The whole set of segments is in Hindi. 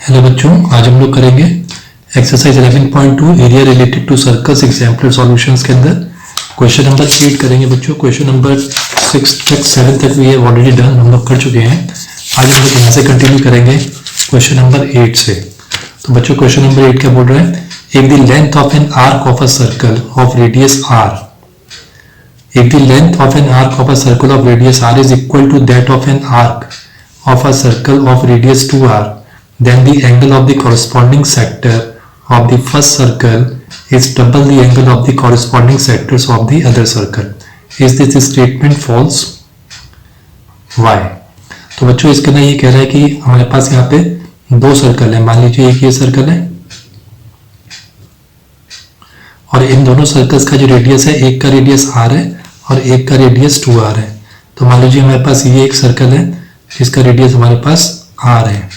हेलो बच्चों, आज हम लोग करेंगे exercise 11.2 area related to circles example solutions के अंदर क्वेश्चन नंबर 8 करेंगे बच्चों। क्वेश्चन नंबर 6 तक 7 तक भी ऑलरेडी डन हम लोग कर चुके हैं। आज हम लोग यहाँ से कंटिन्यू करेंगे क्वेश्चन नंबर 8 से। तो बच्चों क्वेश्चन नंबर 8 क्या बोल रहा है? If the length of an arc of a circle of radius R, if the length of an arc of a circle of radius r is equal to that of an arc of a circle of radius 2r, then the angle of the corresponding sector of the first circle is double the angle of the corresponding sectors of the other circle. Is this statement false? Why? तो बच्चों इसके अंदर ये कह रहा है कि हमारे पास यहाँ पे दो सर्कल है। मान लीजिए एक ये सर्कल है और इन दोनों सर्कल्स का जो रेडियस है, एक का रेडियस r है और एक का रेडियस 2r है। तो मान लीजिए हमारे पास ये एक सर्कल है जिसका रेडियस हमारे पास r है,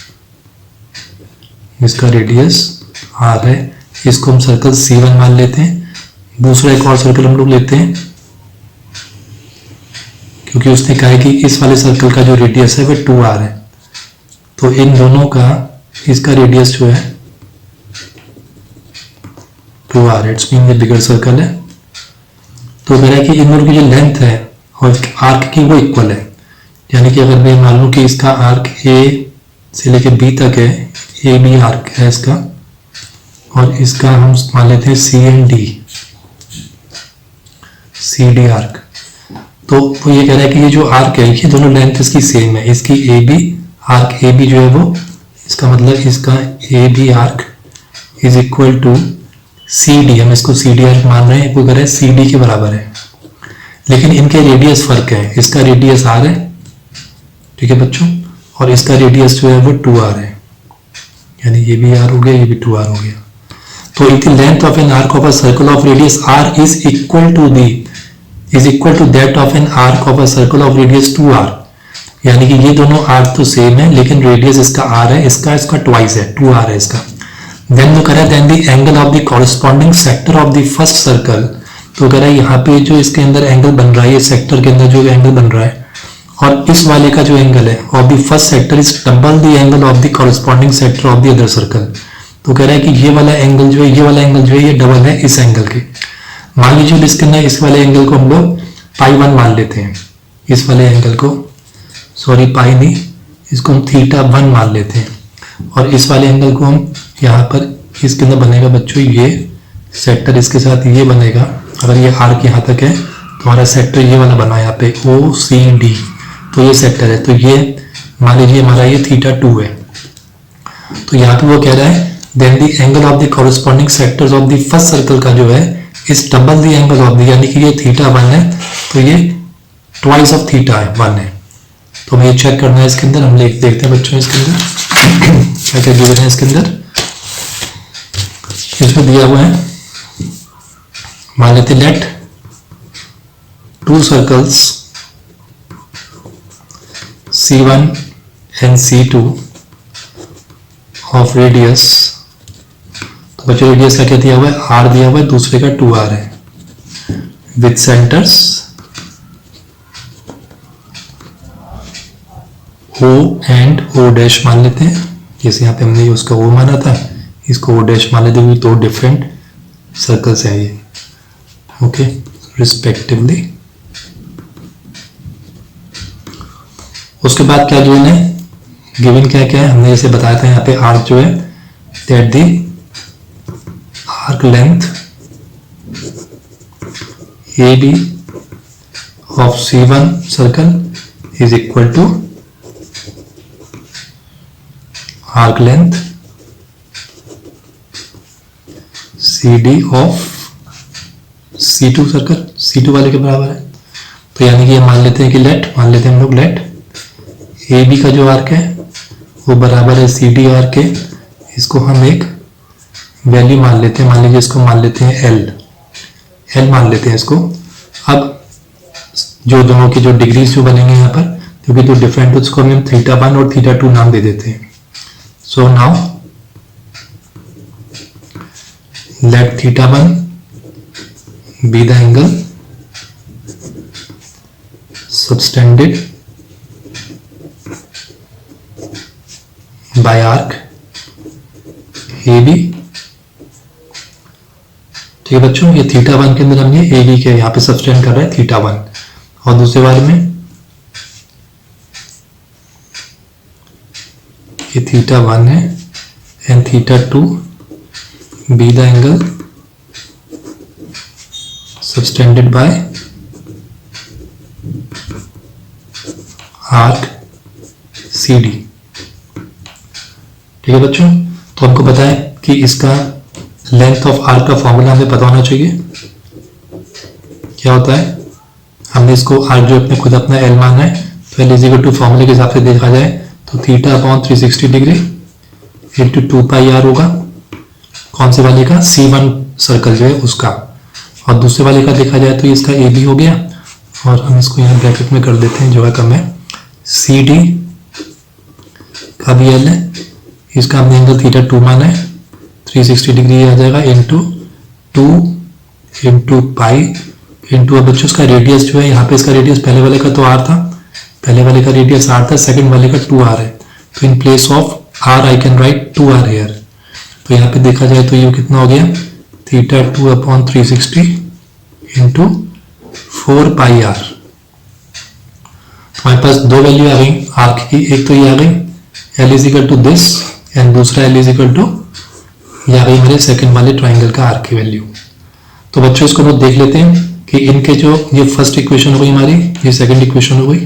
इसका रेडियस r है, इसको हम सर्कल C1 मान लेते हैं। दूसरा एक और सर्कल हम लोग लेते हैं क्योंकि उसने कहा है कि इस वाले सर्कल का जो रेडियस है वह 2r है। तो इन दोनों का इसका रेडियस जो है 2r, इट्स मीन ये बिगर सर्कल है। तो कह रहा है कि इन दोनों की जो लेंथ है और आर्क की वो इक्वल है। यानी कि अगर मैं मान लूँ कि इसका आर्क A से लेकर B तक है, AB आर्क है इसका, और इसका हम मान लेते हैं C and D, CD arc. तो वो ये कह रहा है कि ये जो आर्क है ये दोनों लेंथ इसकी सेम है। इसकी AB आर्क AB जो है वो, इसका मतलब इसका AB arc is equal to CD, हम इसको CD आर्क मान रहे हैं, वो कह रहे हैं CD के बराबर है। लेकिन इनके रेडियस फर्क है, इसका रेडियस r है, ठीक है बच्चों, और इसका रेडियस जो है वो 2r है। यानी ये भी r हो गया, ये भी 2r हो गया। तो if the length of an arc of a circle of radius r is equal to that of an arc of a circle of radius 2r, यानी कि ये दोनों आर्क तो सेम है लेकिन रेडियस इसका r है, इसका ट्वाइस है, 2r है इसका। देन वो कह रहा है then the angle of the corresponding sector of the first circle. तो कह रहा है यहाँ पे जो इसके अंदर एंगल बन रहा है, ये सेक्टर के अंदर जो एंगल बन रहा है और इस वाले का जो एंगल है of the first sector is double the angle of the corresponding sector of the other circle. तो कह रहा है कि ये वाला एंगल जो है, ये वाला एंगल जो है ये डबल है इस एंगल के। मान लीजिए इसके अंदर इस वाले एंगल को हम लोग π1 मान लेते हैं, इस वाले एंगल को, सॉरी पाई नहीं, इसको हम θ1 मान लेते हैं, और इस वाले एंगल को हम यहाँ पर इसके अंदर बनेगा बच्चों ये सेक्टर, इसके साथ ये बनेगा। अगर ये आर्क यहाँ तक है तो हमारा सेक्टर ये वाला बना है यहाँ पे OCD, तो ये सेक्टर है। तो ये मान लीजिए हमारा ये θ2 है। तो यहाँ पे वो कह रहा है then the angle of the corresponding sectors of the first circle का जो है इस double the angle of the, यानी कि ये θ1 है तो ये ट्वाइस ऑफ θ1 है। तो हमें ये चेक करना है इसके अंदर। हम देखते हैं बच्चों इसके अंदर क्या क्या गिवन है। इसके अंदर इसमें दिया हुआ है, मान लेते let two circles C1 and C2 of radius. तो बच्चों रेडियस का क्या दिया हुआ है? R दिया हुआ है, दूसरे का 2R है, with centres O and O dash मान लेते हैं। जैसे यहाँ पे हमने उसका O माना था, इसको O डैश मान लेते हैं। दो डिफरेंट सर्कल्स हैं ये, ओके, रिस्पेक्टिवली। उसके बाद क्या गिवन है? गिवन क्या क्या है हमने जैसे बताया था यहाँ पे आर्क जो है that the arc length AB of C1 circle is equal to arc length CD of C2 circle, C2 वाले के बराबर है। तो यानी कि ये मान लेते हैं कि मान लेते हैं हम लोग लेट AB का जो आर्क है वो बराबर है CD आर्क के। इसको हम एक वैल्यू मान लेते हैं, मान लीजिए इसको मान लेते हैं L मान लेते हैं इसको। अब जो दोनों की जो डिग्रीज जो बनेंगे यहाँ पर, क्योंकि तो डिफरेंट, उसको हम θ1 और θ2 नाम दे देते हैं। So now let θ1 be the angle subtended by arc A B, ठीक है बच्चों। ये θ1 के अंदर हम ये ए बी के यहाँ पे सब्सटेंड कर रहे हैं θ1, और दूसरे वाले में ये θ1 है and θ2 be the angle subtended by arc C D, ठीक है बच्चों। तो हमको पता है कि इसका लेंथ ऑफ आर्क का फॉर्मूला हमें पता होना चाहिए। क्या होता है, हमने इसको आर्क जो अपने खुद अपना एल माना है, तो एल इजिकल टू फॉर्मूले के हिसाब से देखा जाए तो θ/360 डिग्री इंटू 2πr होगा। कौन से वाले का, C1 सर्कल जो है उसका, और दूसरे वाले का देखा जाए तो इसका ए बी हो गया, और हम इसको यहाँ ब्रैकेट में कर देते हैं जो है कम है, सी डी का भी एल है, इसका हमने एंगल θ2 माना है 360 डिग्री आ जाएगा इंटू 2 इंटू पाई इंटू, अब बच्चों इसका रेडियस जो है, यहाँ पे इसका रेडियस पहले वाले का तो आर था, पहले वाले का रेडियस आर था, सेकंड वाले का 2r है, तो in place of are I can write 2r here. तो यहाँ पे देखा जाए तो ये कितना हो गया, θ2/360 इंटू 4πr। हमारे पास दो वैल्यू आ गई आर्क की, एक तो ये आ गई L is equal to this and दूसरा एल इज इक्वल टू ये आ गई मेरे सेकंड वाले ट्राइंगल का आर्क की वैल्यू। तो बच्चों इसको हम देख लेते हैं कि इनके जो ये फर्स्ट इक्वेशन हो गई हमारी, ये सेकंड इक्वेशन हो गई।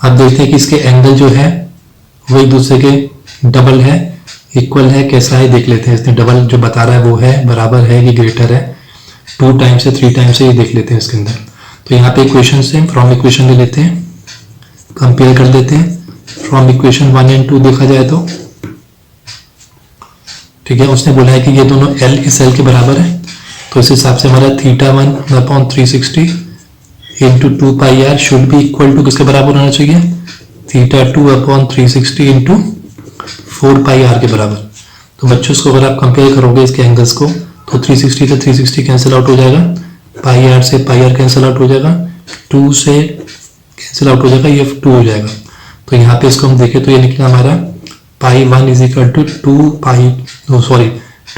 अब देखते हैं कि इसके एंगल जो है वो एक दूसरे के डबल है, इक्वल है, कैसा है देख लेते हैं। इसने डबल जो बता रहा है वो है, बराबर है कि ग्रेटर है, 2 टाइम्स से 3 टाइम्स से, ये देख लेते हैं इसके अंदर। तो यहाँ पे इक्वेशन से फ्रॉम इक्वेशन ले लेते हैं, कंपेयर कर देते हैं। फ्रॉम इक्वेशन 1 एंड 2 देखा जाए तो ठीक है, उसने बोला है कि ये दोनों L इस L के बराबर है, तो इस हिसाब से हमारा θ1/360 into 2πr should be equal to किसके बराबर होना चाहिए, θ2/360 इंटू 4πr के बराबर। तो बच्चों इसको अगर आप कंपेयर करोगे इसके एंगल्स को, तो 360 से 360 कैंसिल आउट हो जाएगा, πr से πr कैंसिल आउट हो जाएगा, 2 से कैंसिल आउट हो जाएगा, ये 2 हो जाएगा। तो यहाँ पे इसको हम देखें तो ये निकला हमारा π1 इज इक्वल टू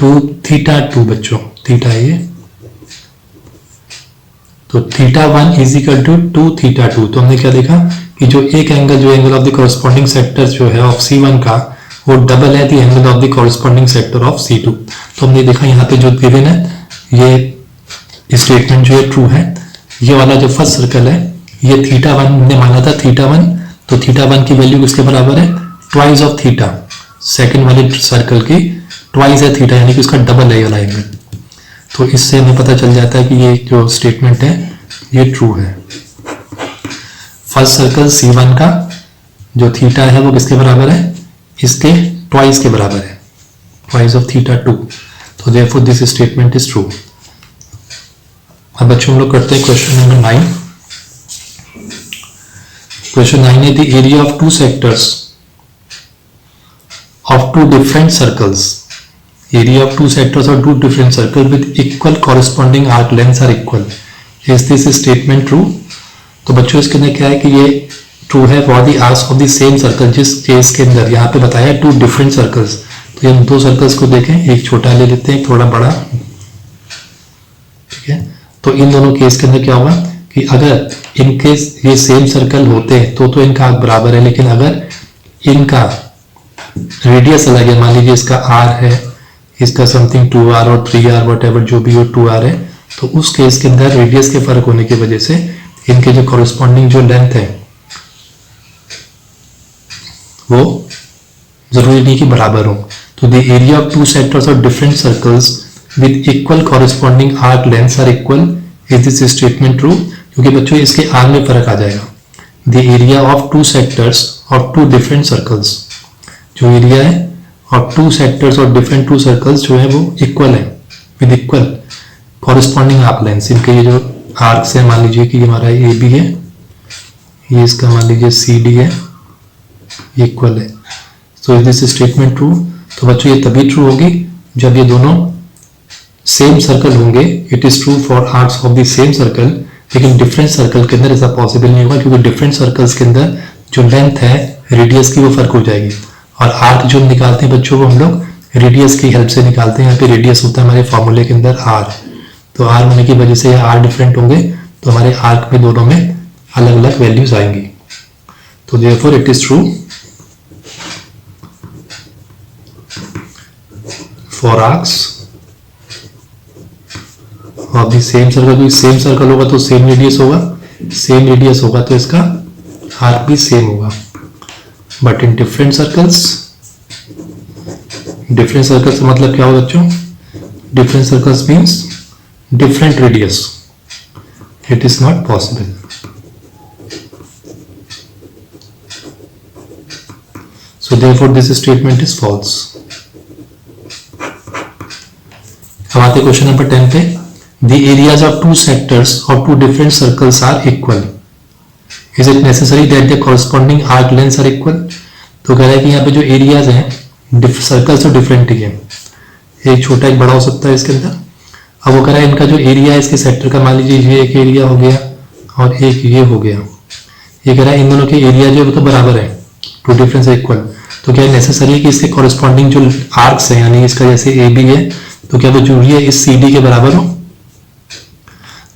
2θ2 बच्चों, थीटा है ये, तो θ1 इज इक्वल टू 2θ2। तो हमने क्या देखा कि जो एक एंगल जो angle of the corresponding sector जो है ऑफ C1 का, वो डबल है the angle of the corresponding sector of C2। तो हमने देखा यहाँ पे जो गिवन है ये स्टेटमेंट जो है ट्रू है। ये वाला जो फर्स्ट सर्कल है ये θ1 ने माना था θ1, तो θ1 की वैल्यू किसके बराबर है, ट्वाइस ऑफ थीटा, सेकंड वाले सर्कल की ट्वाइस है थीटा, यानी कि उसका डबल है ये वाला एंगल। तो इससे हमें पता चल जाता है कि ये जो स्टेटमेंट है ये ट्रू है। फर्स्ट सर्कल C1 का जो थीटा है वो किसके बराबर है, इसके ट्वाइस के बराबर है, ट्वाइस ऑफ θ2। तो therefore this statement is true. अब बच्चों हम लोग करते हैं क्वेश्चन नंबर 9। क्वेश्चन 9 है the area of 2 sectors of 2 different circles, area of 2 sectors or 2 different circles with equal corresponding arc lengths are equal. Is this statement true? तो बच्चों इसके अंदर क्या है कि ये ट्रू है for the arcs of the same circle। जिस केस के अंदर यहाँ पे बताया 2 different circles, तो ये हम 2 सर्कल्स को देखें, एक छोटा ले लेते हैं एक थोड़ा बड़ा, ठीक है। तो इन दोनों केस के अंदर क्या होगा कि अगर इनके ये सेम सर्कल होते तो इनका आर्क बराबर है, लेकिन अगर इनका रेडियस अलग है, मान लीजिए इसका r है, इसका समथिंग 2r और 3r वट जो भी हो 2r है, तो उस केस के अंदर रेडियस के फर्क होने की वजह से इनके जो कॉरेस्पॉन्डिंग जो लेंथ है वो जरूरी नहीं कि बराबर हो। तो the area of 2 sectors of different circles with equal corresponding arc lengths are equal. Is this statement true? क्योंकि बच्चों इसके आर में फर्क आ जाएगा। The area of 2 sectors of 2 different circles, जो एरिया है और 2 सेक्टर्स और डिफरेंट 2 सर्कल्स जो है वो इक्वल है with equal corresponding arc length. इनके ये जो आर्क से मान लीजिए कि हमारा ए बी है, ये इसका मान लीजिए सी डी है, ये इक्वल है। So is this statement true? तो बच्चों ये तभी ट्रू होगी जब ये दोनों सेम सर्कल होंगे। It is true for arcs of the same circle, लेकिन डिफरेंट सर्कल के अंदर ऐसा पॉसिबल नहीं होगा, क्योंकि डिफरेंट सर्कल्स के अंदर जो लेंथ है रेडियस की वो फर्क हो जाएगी। और आर्क जो निकालते हैं बच्चों वो हम लोग रेडियस की हेल्प से निकालते हैं। यहाँ पे रेडियस होता है हमारे फॉर्मूले के अंदर आर, तो आर होने की वजह से आर डिफरेंट होंगे, तो हमारे आर्क में दोनों में अलग अलग वैल्यूज आएंगी। तो therefore it is true for arcs of the same circle. तो सेम सर्कल होगा तो सेम रेडियस होगा, सेम रेडियस होगा तो इसका आर्क भी सेम होगा। But in different circles, different circles का मतलब क्या होगा बच्चों? Different circles means different radius. It is not possible. So therefore this statement is false. अब आते क्वेश्चन नंबर 10 पे। The areas of two sectors of two different circles are equal. Is it necessary that the corresponding arc lengths are equal? तो कह रहा है कि यहाँ पे जो एरियाज हैं सर्कल्स तो डिफरेंट ही है, एक छोटा एक बड़ा हो सकता है इसके अंदर। अब वो कह रहा है इनका जो एरिया है इसके सेक्टर का, मान लीजिए ये एक एरिया हो गया और एक ये हो गया, ये कह रहा है इन दोनों के एरिया जो है वो तो बराबर है, टू डिफरेंस इक्वल। तो क्या नेसेसरी है कि इसके कॉरेस्पॉन्डिंग जो आर्क्स है, यानी इसका जैसे ए बी है, तो क्या वो जरूरी है इस सी डी के बराबर हो?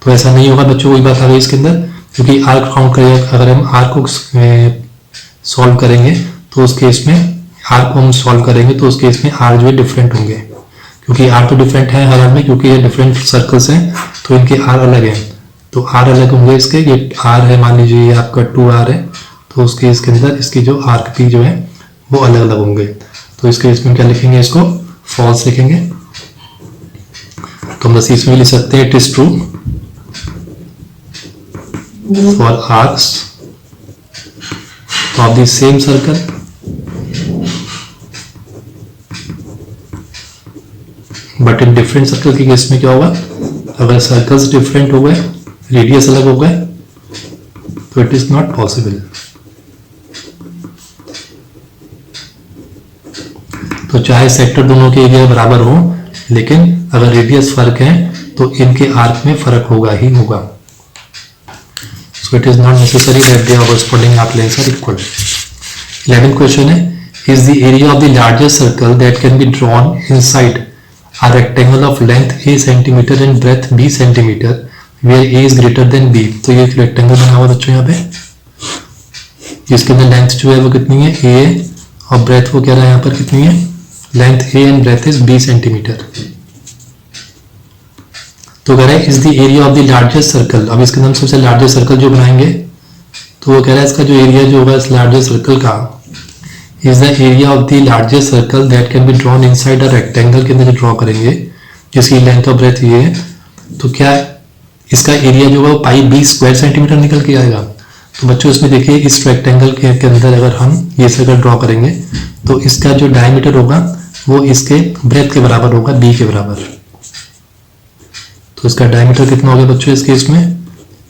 तो ऐसा नहीं होगा बच्चों, वही बात आ गई इसके अंदर, क्योंकि आर्क काउंट करें, अगर हम आर्क को सॉल्व करेंगे तो उस केस में आर्क को हम सॉल्व करेंगे तो उस केस में आर जो है डिफरेंट होंगे, क्योंकि आर तो डिफरेंट है हर आर में, क्योंकि ये डिफरेंट सर्कल्स हैं तो इनके आर अलग हैं, तो आर अलग होंगे इसके। ये आर है, मान लीजिए ये आपका 2r है, तो उसके इसके अंदर इसकी जो आर्क भी जो है वो अलग अलग होंगे। तो इसके इसमें क्या लिखेंगे, इसको फॉल्स लिखेंगे। तो हम बस इसमें लिख सकते हैं it is true for arcs of the same circle but in different circle के केस में क्या होगा, अगर सर्कल्स डिफरेंट हो गए, रेडियस अलग हो गए, तो इट इज नॉट पॉसिबल। तो चाहे सेक्टर दोनों के एरिया बराबर हो, लेकिन अगर रेडियस फर्क है तो इनके आर्क में फर्क होगा ही होगा। So it is not necessary that the corresponding arc lengths are equal. 11th question है, is the area of the largest circle that can be drawn inside a rectangle of length a centimeter and breadth b centimeter where a is greater than b। तो ये एक रेक्टेंगल बना हुआ बच्चों यहाँ पे, जिसके अंदर लेंथ जो है वो कितनी है a और ब्रेथ वो कह रहा है यहाँ पर कितनी है, length a and breadth is b centimetre. तो कह रहा है is the area of the largest circle. अब इसके अंदर सबसे लार्जेस्ट सर्कल जो बनाएंगे तो वो कह रहा है इसका जो एरिया जो होगा इस लार्जेस्ट सर्कल का is the area of the largest circle that can be drawn inside a rectangle के अंदर ड्रॉ करेंगे जिसकी लेंथ और ब्रेथ ये है, तो क्या इसका एरिया जो है वो पाई बी स्क्वायर सेंटीमीटर निकल के आएगा। तो बच्चों इसमें देखिए इस रेक्टेंगल के अंदर अगर हम ये सर्कल ड्रॉ करेंगे तो इसका जो डायमीटर होगा वो इसके ब्रेथ के बराबर होगा, बी के बराबर। तो इसका डायमीटर कितना हो गया बच्चों इस केस में,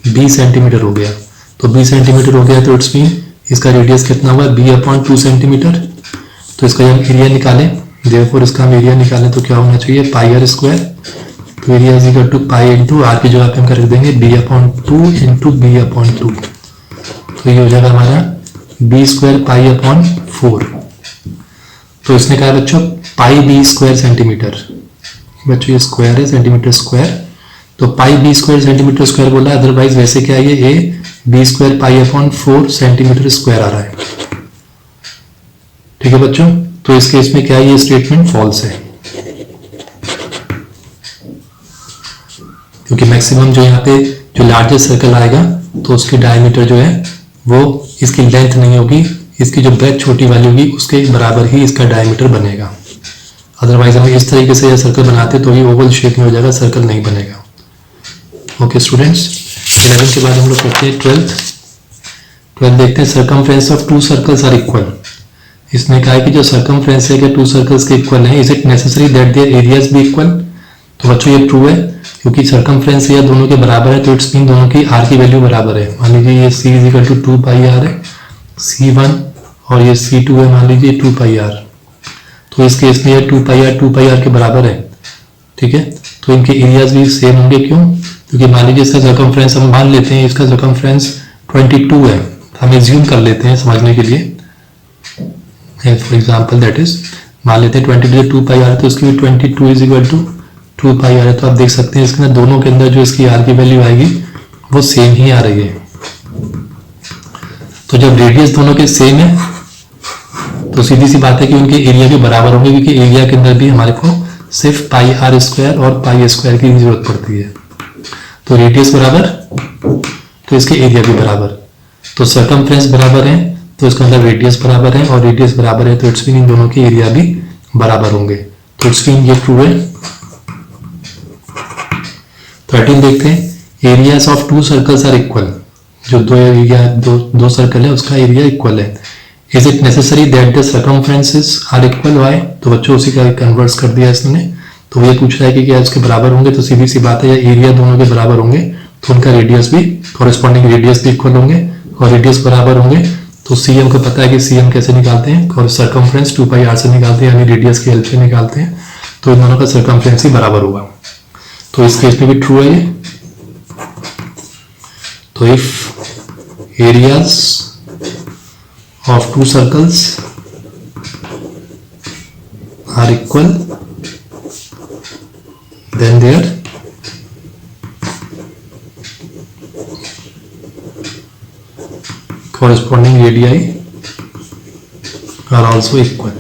बी सेंटीमीटर हो गया। तो बी सेंटीमीटर हो गया तो इट्स मीन इसका रेडियस कितना हुआ, b/2 सेंटीमीटर। तो इसका हम एरिया निकालें, देयरफॉर इसका हम एरिया निकालें तो क्या होना चाहिए, पाई आर स्क्वायर। तो area is equal to pi into r की जगह पे हम कर देंगे b/2 इंटू b/2। तो ये हो जाएगा हमारा b² पाई/4। तो इसने कहा बच्चों पाई b स्क्वायर सेंटीमीटर, बच्चों ये स्क्वायर है सेंटीमीटर स्क्वायर, तो पाई b स्क्वायर सेंटीमीटर स्क्वायर बोला, अदरवाइज वैसे क्या है ये b² पाई/4 सेंटीमीटर स्क्वायर आ रहा है। ठीक है बच्चों, तो इस केस में क्या है, ये स्टेटमेंट फॉल्स है, क्योंकि मैक्सिमम जो यहाँ पे जो लार्जेस्ट सर्कल आएगा तो उसकी डायमीटर जो है वो इसकी लेंथ नहीं होगी, इसकी जो ब्रेथ छोटी वाली होगी उसके बराबर ही इसका डायमीटर बनेगा। अदरवाइज हम इस तरीके से यह सर्कल बनाते तो ये ओवल शेप में हो जाएगा, सर्कल नहीं बनेगा। ओके स्टूडेंट्स, 11 के बाद हम लोग करते हैं 12 देखते हैं। Circumference of two circles are equal. इसने कहा कि जो सर्कमफ्रेंस है कि टू सर्कल्स के इक्वल है, is it necessary that their areas be equal. तो बच्चों ये ट्रू है, क्योंकि सर्कमफ्रेंस या दोनों के बराबर है तो इट्स मीन दोनों की आर की वैल्यू बराबर है। मान लीजिए ये c is equal to 2 pi r है c1 और ये c2 है मान लीजिए 2 पाई आर। तो इस केस में ये 2 पाई आर के बराबर है। ठीक है, तो इनके एरियाज भी सेम होंगे। क्यों, क्योंकि मान लीजिए इसका सर्कमफ्रेंस हम मान लेते हैं, इसका सर्कमफ्रेंस 22 है, हम एज्यूम कर लेते हैं समझने के लिए फॉर एग्जाम्पल दैट इज मान लेते हैं 22 2 पाई आ रहा है, तो इसकी भी 22 इज इक्वल टू 2 पाई आ रहा है। तो आप देख सकते हैं इसके अंदर दोनों के अंदर जो इसकी आर की वैल्यू आएगी वो सेम ही आ रही है। तो जब रेडियस दोनों के सेम है तो सीधी सी बात है कि उनके एरिया भी बराबर होंगे, क्योंकि एरिया के अंदर भी हमारे को सिर्फ पाई आर स्क्वायर और पाई स्क्वायर की जरूरत पड़ती है। तो रेडियस बराबर तो इसके एरिया भी बराबर, तो सर्कमफ्रेंस बराबर है तो इसका मतलब रेडियस बराबर है, और रेडियस बराबर है तो इट्स मीन इन दोनों के एरिया भी बराबर होंगे। तो इट्स मीन ये ट्रू है। 13 देखते हैं, areas of two circles are equal. जो दो एरिया दो सर्कल है उसका एरिया इक्वल है। Is it necessary that the circumferences are equal? Why? तो बच्चों उसी का कन्वर्स कर दिया इसने। तो ये पूछ रहा है कि क्या इसके बराबर होंगे, तो सीधी सी बात है या एरिया दोनों के बराबर होंगे तो उनका रेडियस भी कॉरेस्पॉन्डिंग रेडियस भी इक्वल होंगे, और रेडियस बराबर होंगे तो सीएम को पता है कि सीएम कैसे निकालते हैं, और सर्कमफ्रेंस 2 पाई आर से निकालते हैं, यानी रेडियस की हेल्प से निकालते हैं। तो इन दोनों का सर्कमफ्रेंस ही बराबर होगा। तो इस केस में भी ट्रू है ये। तो if areas of two circles are equal then their corresponding radii are also equal.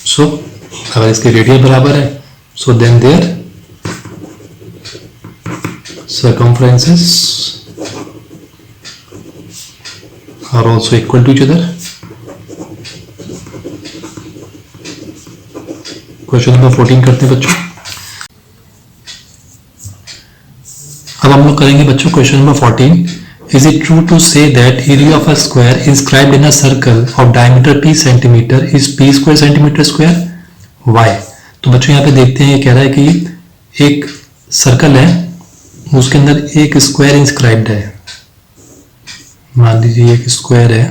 So अगर इसके रेडियस बराबर है so then their circumferences are also equal to each other. Question number 14 करते हैं बच्चों। अब हम लोग करेंगे बच्चों question number 14। Is it true to say that area of a square inscribed in a circle of diameter p centimetre is p square centimetre square? Why? तो बच्चों यहाँ पे देखते हैं, ये कह रहा है कि एक सर्कल है उसके अंदर एक स्क्वायर इंस्क्राइब्ड है। मान लीजिए एक स्क्वायर है,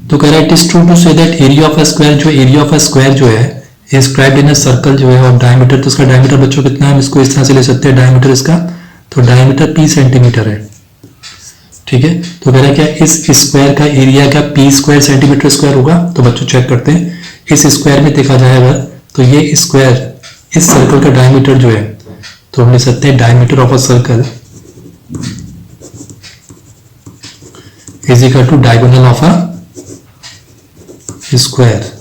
तो कह रहा है it is true to say that area of a square, जो एरिया ऑफ अ स्क्वायर जो है इंस्क्राइब्ड इन अ सर्कल जो है और डायमीटर, तो इसका डायमीटर बच्चों कितना है, हम इसको इस तरह से ले सकते हैं डायमीटर इसका, तो डायमीटर p सेंटीमीटर है। ठीक है, तो कह रहा है क्या इस स्क्वायर का एरिया क्या p स्क्वायर सेंटीमीटर स्क्वायर होगा? तो बच्चों चेक करते हैं, इस स्क्वायर में देखा जाए अगर तो ये स्क्वायर इस सर्कल का डायमीटर जो है, तो हम ले सकते हैं diameter of a circle is equal to diagonal of a square.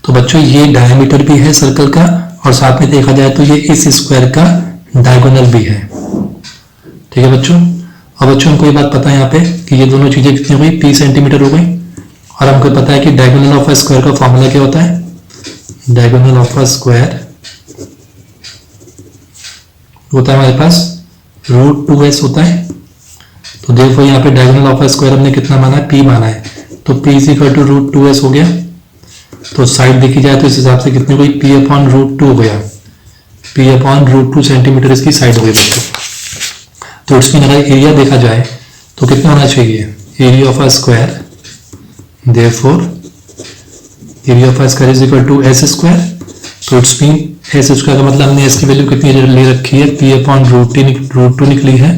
तो बच्चों ये डायमीटर भी है सर्कल का, और साथ में देखा जाए तो ये इस स्क्वायर का डायगोनल भी है। ठीक है बच्चों, और बच्चों हमको ये बात पता है यहाँ पे कि ये दोनों चीजें कितनी हो गई, p सेंटीमीटर हो गई, और हमको पता है कि डायगोनल ऑफ अ स्क्वायर का फॉर्मूला क्या होता है, डायगोनल ऑफ अ स्क्वायर होता है हमारे पास √2s होता है। तो देखो यहाँ पे डायगोनल ऑफ अ स्क्वायर हमने कितना माना है, p माना है, तो p is equal to √2s हो गया। तो साइड देखी जाए तो इस हिसाब से कितनी हुई, p अपॉन √2 हो गया, p अपॉन √2 सेंटीमीटर इसकी साइड हो गई बच्चों। तो इसमें अगर एरिया देखा जाए तो कितना होना चाहिए, area of a square, therefore area of a square is equal to s square. तो इट्स मीन s स्क्वायर का मतलब हमने s की वैल्यू कितनी ले रखी है, p अपॉन √2 निकली है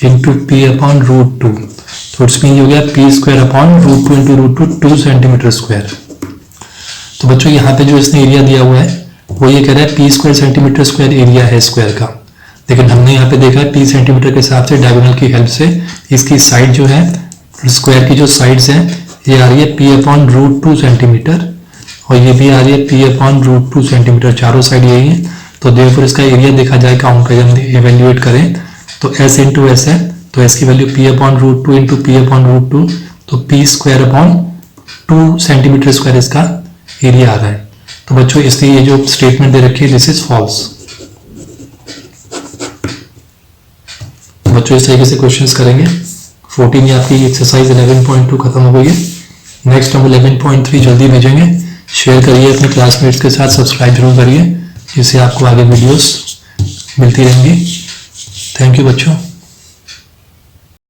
इंटू p अपॉन √2। तो इट्स मीन हो गया p square upon √2 into √2 2 centimetre square. तो बच्चों यहाँ पे जो इसने एरिया दिया हुआ है वो ये कह रहा है p square centimetre square area है स्क्वायर का, लेकिन हमने यहाँ पे देखा है p सेंटीमीटर के हिसाब से डायगोनल की हेल्प से इसकी साइड जो है स्क्वायर की जो साइड्स हैं ये आ रही है p अपॉन √2 सेंटीमीटर, और ये भी आ रही है p अपॉन √2 सेंटीमीटर, चारों साइड यही है। तो देयरफॉर इसका एरिया देखा जाए काउंट करें इवेल्युएट करें तो s इंटू एस है, तो s की value p upon √2 into p upon √2, तो p square upon 2 centimetre square इसका एरिया आ रहा है। तो बच्चों इसलिए ये जो स्टेटमेंट दे रखी है दिस इज फॉल्स। बच्चों इस तरीके से क्वेश्चंस करेंगे। 14 ये आपकी एक्सरसाइज 11.2 खत्म हो गई है। नेक्स्ट हम 11.3 जल्दी भेजेंगे। शेयर करिए अपने क्लासमेट्स के साथ, सब्सक्राइब जरूर करिए, जिससे आपको आगे वीडियोस मिलती रहेंगी। थैंक यू बच्चों।